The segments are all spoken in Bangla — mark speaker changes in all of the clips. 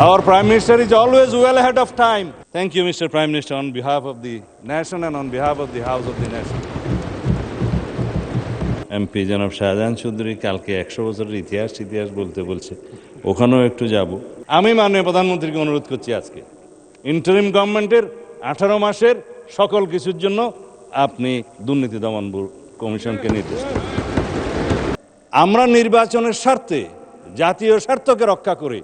Speaker 1: Our Prime Minister is always well ahead of time. Thank you, Mr. Prime Minister, on behalf of the nation and on behalf of the House of the Nation. MP জনাব শাহজাহান চৌধুরী কালকে 100 বছরের ইতিহাস বলতে বলছে, ওখানেও একটু যাব। আমি মাননীয় প্রধানমন্ত্রীকে অনুরোধ করছি আজকে ইন্টারিম গভর্নমেন্টের 18 মাসের সকল কিছুর জন্য আপনি দুর্নীতি দমন কমিশনকে নির্দেশ দেন। আমরা নির্বাচনের স্বার্থে জাতীয় স্বার্থকে রক্ষা করে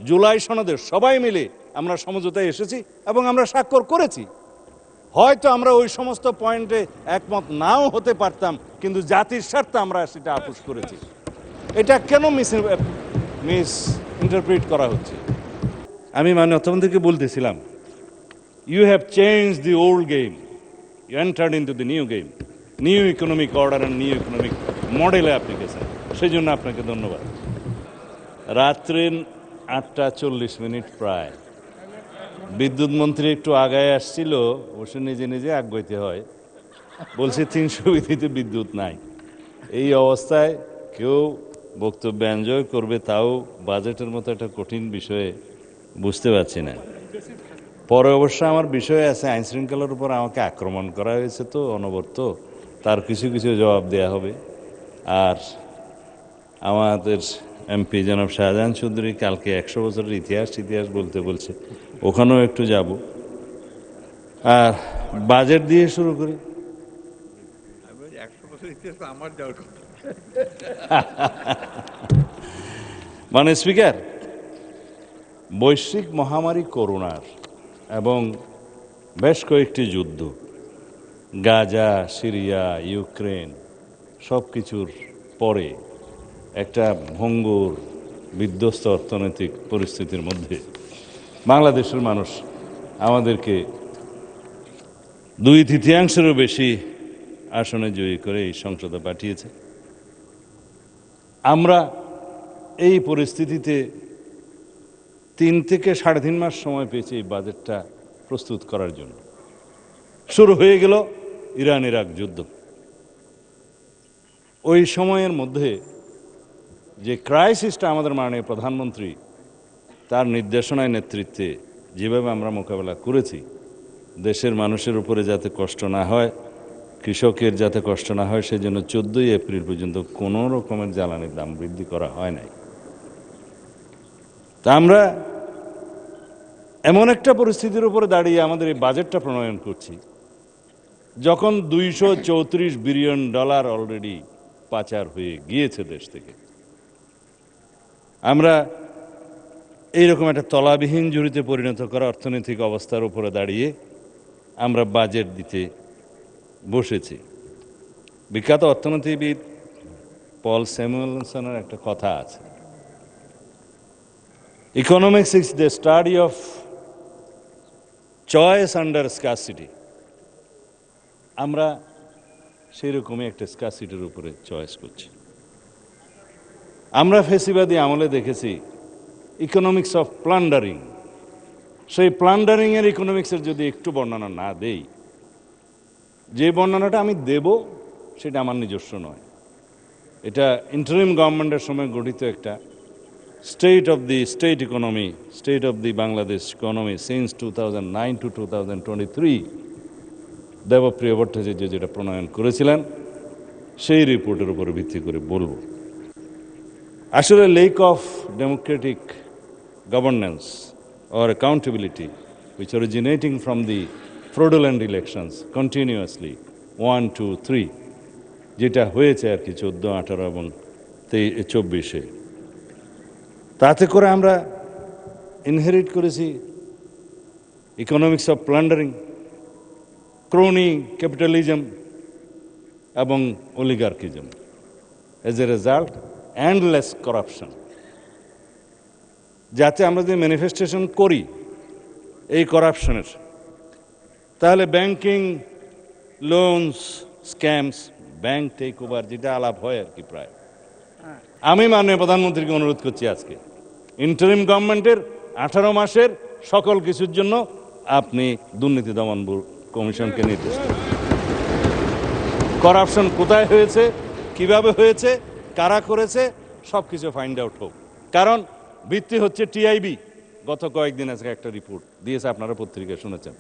Speaker 1: জুলাই সনদে সবাই মিলে আমরা সমঝোতায় এসেছি এবং আমরা স্বাক্ষর করেছি। হয়তো আমরা ওই সমস্ত পয়েন্টে একমত নাও হতে পারতাম, কিন্তু জাতির স্বার্থে আমরা সেটা আপোষ করেছি। এটা কেন মিস ইন্টারপ্রিট করা হচ্ছে? আমি মাননীয় অর্থমন্ত্রীকে বলতেছিলাম, you have change the old game, you entered into the new game, new economic order and new economic মডেলে অ্যাপ্লিকেশন। সেই জন্য আপনাকে ধন্যবাদ। রাত্রে 8:40 প্রায় বিদ্যুৎ মন্ত্রী একটু আগায় আসছিল, অবশ্য নিজে নিজে আগাইতে হয়, বলছে 300 বিধিতে বিদ্যুৎ নাই। এই অবস্থায় কেউ বক্তব্য এনজয় করবে, তাও বাজেটের মতো একটা কঠিন বিষয়ে বুঝতে পারছি না। পরে অবশ্য আমার বিষয় আছে, আইন শৃঙ্খলার উপর আমাকে আক্রমণ করা হয়েছে, তো অনবরত তার কিছু কিছু জবাব দেওয়া হবে। আর আমাদের এমপি জনাব শাহজাহান চৌধুরী কালকে 100 বছরের ইতিহাস বলতে বলছে, ওখানেও একটু যাব। আর বাজেট দিয়ে শুরু করি। মানে স্পিকার, বৈশ্বিক মহামারী করোনার এবং বেশ কয়েকটি যুদ্ধ, গাজা, সিরিয়া, ইউক্রেন, সব কিছুর পরে একটা ভঙ্গুর বিধ্বস্ত অর্থনৈতিক পরিস্থিতির মধ্যে বাংলাদেশের মানুষ আমাদেরকে 2/3 বেশি আসনে জয়ী করে এই সংসদে পাঠিয়েছে। আমরা এই পরিস্থিতিতে 3 থেকে 3.5 মাস সময় পেয়েছি এই বাজেটটা প্রস্তুত করার জন্য। শুরু হয়ে গেল ইরান ইরাক যুদ্ধ। ওই সময়ের মধ্যে যে ক্রাইসিসটা আমাদের মাননীয় প্রধানমন্ত্রী তার নির্দেশনায় নেতৃত্বে যেভাবে আমরা মোকাবেলা করেছি, দেশের মানুষের উপরে যাতে কষ্ট না হয়, কৃষকের যাতে কষ্ট না হয়, সেই জন্য 14 এপ্রিল পর্যন্ত কোনো রকমের জ্বালানির দাম বৃদ্ধি করা হয় নাই। তা আমরা এমন একটা পরিস্থিতির উপরে দাঁড়িয়ে আমাদের এই বাজেটটা প্রণয়ন করছি, যখন $234 বিলিয়ন অলরেডি পাচার হয়ে গিয়েছে দেশ থেকে। আমরা এইরকম একটা তলাবিহীন ঝুড়িতে পরিণত করা অর্থনৈতিক অবস্থার উপরে দাঁড়িয়ে আমরা বাজেট দিতে বসেছি। বিখ্যাত অর্থনীতিবিদ পল স্যামুয়েলসনের একটা কথা আছে, economics is the study of choice under scarcity. আমরা সেরকমই একটা স্কারসিটির উপরে চয়েস করছি। আমরা ফেসিবাদী আমলে দেখেছি ইকোনমিক্স অফ প্লান্ডারিং। সেই প্লান্ডারিংয়ের ইকোনমিক্সের যদি একটু বর্ণনা না দেই, যে বর্ণনাটা আমি দেব সেটা আমার নিজস্ব নয়, এটা ইন্টারিম গভর্নমেন্টের সময় গঠিত একটা state of the Bangladesh economy since 2009 to 2023 Debapriya Bhattacharya যেটা প্রণয়ন করেছিলেন, সেই রিপোর্টের উপরে ভিত্তি করে বলবো। আসলে lake of Democratic governance or accountability which originating from the fraudulent elections continuously 1, 2, 3 যেটা হয়েছে আর কি 14, 18 এবং 24-এ, তাতে করে আমরা ইনহেরিট করেছি economics of plundering, crony capitalism এবং oligarchism. As a result endless corruption. যাতে আমরা যদি ম্যানিফেস্টেশন করি এই করাপশনের, তাহলে banking, loans, scams, bank take over, যেটা আলাপ হয় আর কি প্রায়। আমি মাননীয় প্রধানমন্ত্রীকে অনুরোধ করছি আজকে ইন্টারিম গভর্নমেন্টের 18 মাসের সকল কিছুর জন্য আপনি দুর্নীতি দমন কমিশনকে নির্দেশ দেন। করাপশন কোথায় হয়েছে, কিভাবে হয়েছে, কারা করেছে, সব কিছু ফাইন্ড আউট হোক। কারণ ভিত্তি হচ্ছে টিআইবি, গত কয়েকদিন আজকে একটা রিপোর্ট দিয়েছে, আপনারা পত্রিকায় শুনেছেন।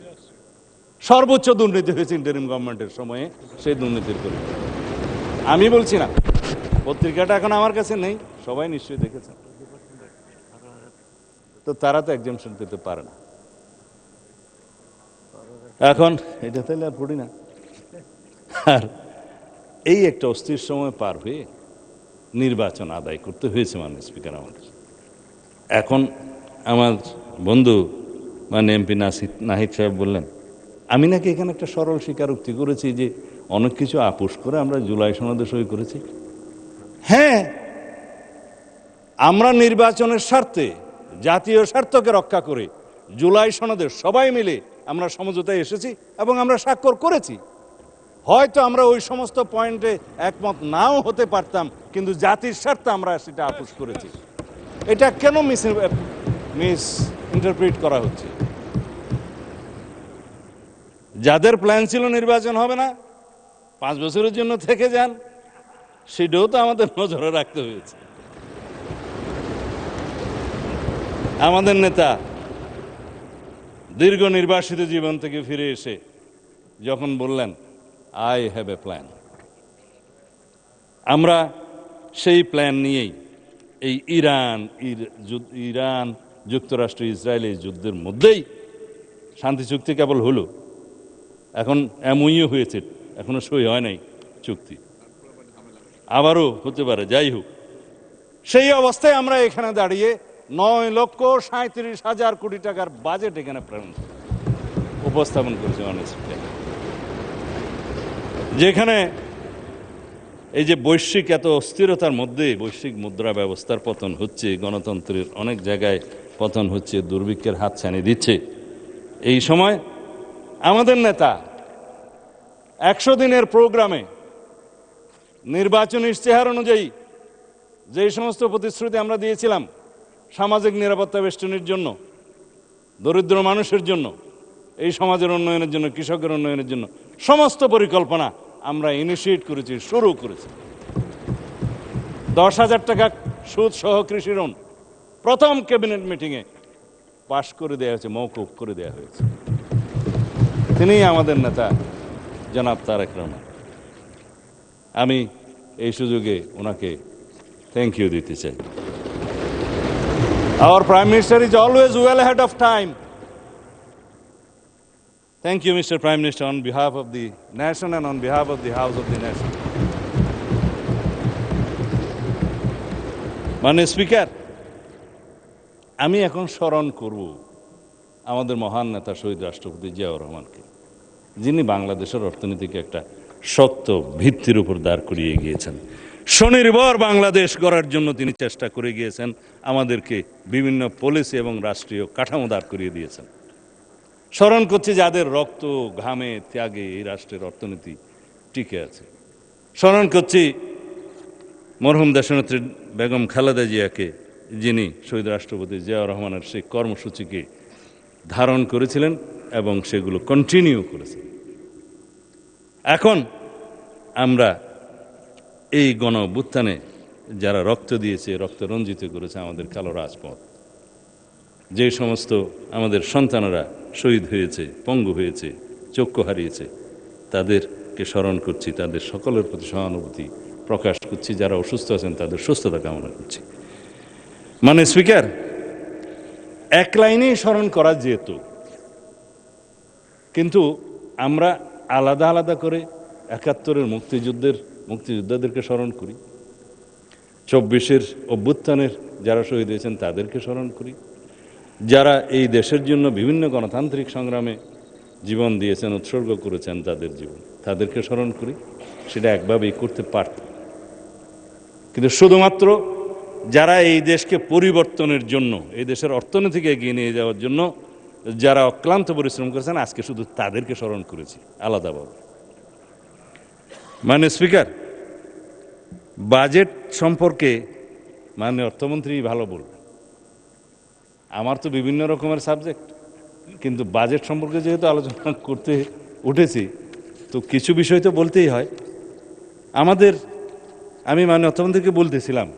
Speaker 1: সর্বোচ্চ দুর্নীতি হয়েছে ইন্টারিম গভর্নমেন্টের সময়ে, সেই দুর্নীতির পরিমাণ আমি বলছি না, পত্রিকাটা এখন আমার কাছে নেই, সবাই নিশ্চয়ই দেখেছেন। তো তারা তো এক্সামশন পেতে পারে না। এখন এটা তাহলে আর পড়ি না। আর এই একটা অস্থির সময় পার হয়ে নির্বাচন আদায় করতে হয়েছে মাননীয় স্পিকার আমাদের। এখন আমার বন্ধু মানে এমপি নাহিদ সাহেব বললেন, আমি নাকি এখানে একটা সরল স্বীকারোক্তি করেছি যে অনেক কিছু আপোষ করে আমরা জুলাই সনদে সই করেছি। হ্যাঁ, আমরা নির্বাচনের স্বার্থে, জাতীয় স্বার্থকে রক্ষা করে জুলাই সনদে সবাই মিলে আমরা সমঝোতায় এসেছি এবং আমরা স্বাক্ষর করেছি। হয়তো আমরা ওই সমস্ত পয়েন্টে একমত নাও হতে পারতাম, কিন্তু জাতির স্বার্থে আমরা সেটা আপোষ করেছি। এটা কেন মিস ইন্টারপ্রিট করা হচ্ছে? যাদের প্ল্যান ছিল নির্বাচন হবে না, 5 বছরের জন্য থেকে যান, সেটাও তো আমাদের নজরে রাখতে হয়েছে। আমাদের নেতা দীর্ঘ নির্বাসিত জীবন থেকে ফিরে এসে যখন বললেন আই হ্যাভ এ প্ল্যান, আমরা সেই প্ল্যান নিয়েই এই ইরান যুক্তরাষ্ট্র ইসরায়েল এই যুদ্ধের মধ্যেই শান্তি চুক্তি কেবল হলো, এখন এমওইউ হয়েছে, এখনো সই হয় নাই চুক্তি, আবারও হতে পারে। যাই হোক, সেই অবস্থায় আমরা এখানে দাঁড়িয়ে 9,37,000 কোটি টাকার বাজেট এখানে উপস্থাপন করেছে মাননীয় স্পিকার, যেখানে এই যে বৈশ্বিক এত অস্থিরতার মধ্যে বৈশ্বিক মুদ্রা ব্যবস্থার পতন হচ্ছে, গণতন্ত্রের অনেক জায়গায় পতন হচ্ছে, দুর্ভিক্ষের হাতছানি দিচ্ছে, এই সময় আমাদের নেতা 100 দিনের প্রোগ্রামে নির্বাচনী ইশতেহার অনুযায়ী যে সমস্ত প্রতিশ্রুতি আমরা দিয়েছিলাম, সামাজিক নিরাপত্তা বেষ্টনীর জন্য, দরিদ্র মানুষের জন্য, এই সমাজের উন্নয়নের জন্য, কৃষকের উন্নয়নের জন্য সমস্ত পরিকল্পনা আমরা ইনিশিয়েট করেছি, শুরু করেছি। 10,000 টাকা সুদ সহ কৃষি ঋণ প্রথম ক্যাবিনেট মিটিংয়ে পাশ করে দেওয়া হয়েছে, মওকুফ করে দেওয়া হয়েছে। তিনিই আমাদের নেতা জনাব তারেক রহমান। আমি এই সুযোগে ওনাকে থ্যাংক ইউ দিতে চাই। Our Prime Minister is always well ahead of time. Thank you, Mr. Prime Minister, on behalf of the nation and on behalf of the House of the Nation. মাননীয় স্পিকার, আমি এখন স্মরণ করব আমাদের মহান নেতা শহীদ রাষ্ট্রপতি জিয়াউর রহমানকে, যিনি বাংলাদেশের অর্থনীতিকে একটা শক্ত ভিত্তির উপর দাঁড় করিয়ে গিয়েছেন। স্বনির্ভর বাংলাদেশ গড়ার জন্য তিনি চেষ্টা করে গিয়েছেন, আমাদেরকে বিভিন্ন পলিসি এবং রাষ্ট্রীয় কাঠামো দাঁড় করিয়ে দিয়েছেন। স্মরণ করছি যাদের রক্ত ঘামে ত্যাগে এই রাষ্ট্রের অর্থনীতি টিকে আছে। স্মরণ করছি মরহুম দেশনেত্রী বেগম খালেদা জিয়াকে, যিনি শহীদ রাষ্ট্রপতি জিয়াউর রহমানের সেই কর্মসূচিকে ধারণ করেছিলেন এবং সেগুলো কন্টিনিউ করেছেন। এখন আমরা এই গণ অভ্যুত্থানে যারা রক্ত দিয়েছে, রক্ত রঞ্জিত করেছে আমাদের কালো রাজপথ, যে সমস্ত আমাদের সন্তানেরা শহীদ হয়েছে, পঙ্গু হয়েছে, চক্ষু হারিয়েছে, তাদেরকে স্মরণ করছি, তাদের সকলের প্রতি সহানুভূতি প্রকাশ করছি। যারা অসুস্থ আছেন তাদের সুস্থতা কামনা করছি। মানে স্পিকার, এক লাইনেই স্মরণ করা যেত, কিন্তু আমরা আলাদা আলাদা করে 71-এর মুক্তিযোদ্ধাদেরকে স্মরণ করি, 24-এর অভ্যুত্থানের যারা শহীদ হয়েছেন তাদেরকে স্মরণ করি, যারা এই দেশের জন্য বিভিন্ন গণতান্ত্রিক সংগ্রামে জীবন দিয়েছেন, উৎসর্গ করেছেন তাদের জীবন, তাদেরকে স্মরণ করি। সেটা একভাবেই করতে পারত, কিন্তু শুধুমাত্র যারা এই দেশকে পরিবর্তনের জন্য, এই দেশের অর্থনীতিকে এগিয়ে নিয়ে যাওয়ার জন্য যারা অক্লান্ত পরিশ্রম করেছেন, আজকে শুধু তাদেরকে স্মরণ করেছি আলাদাভাবে। মাননীয় স্পিকার, বাজেট সম্পর্কে মাননীয় অর্থমন্ত্রী ভালো বলবেন। আমার তো বিভিন্ন রকমের সাবজেক্ট, কিন্তু বাজেট সম্পর্কে যেহেতু আলোচনা করতে উঠেছি, তো কিছু বিষয় তো বলতেই হয়। আমি মাননীয় অর্থমন্ত্রীকে বলতেছিলাম,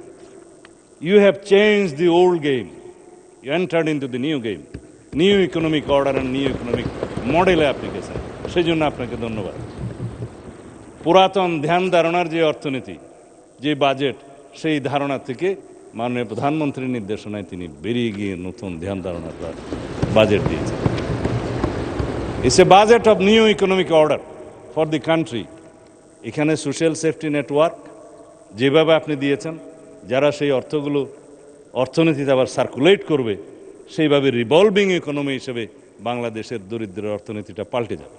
Speaker 1: you have change the old game, You entered into the new game, new economic order and new economic model application. সেই জন্য আপনাকে ধন্যবাদ। পুরাতন ধ্যান ধারণার যে অর্থনীতি, যে বাজেট, সেই ধারণা থেকে মাননীয় প্রধানমন্ত্রীর নির্দেশনায় তিনি বেরিয়ে গিয়ে নতুন ধ্যান ধারণার বাজেট দিয়েছেন। It's a budget of new economic order for the country. এখানে সোশ্যাল সেফটি নেটওয়ার্ক যেভাবে আপনি দিয়েছেন, যারা সেই অর্থগুলো অর্থনীতিতে আবার সার্কুলেট করবে, সেইভাবে রিভলভিং ইকোনমি হিসেবে বাংলাদেশের দরিদ্র অর্থনীতিটা পাল্টে যাবে।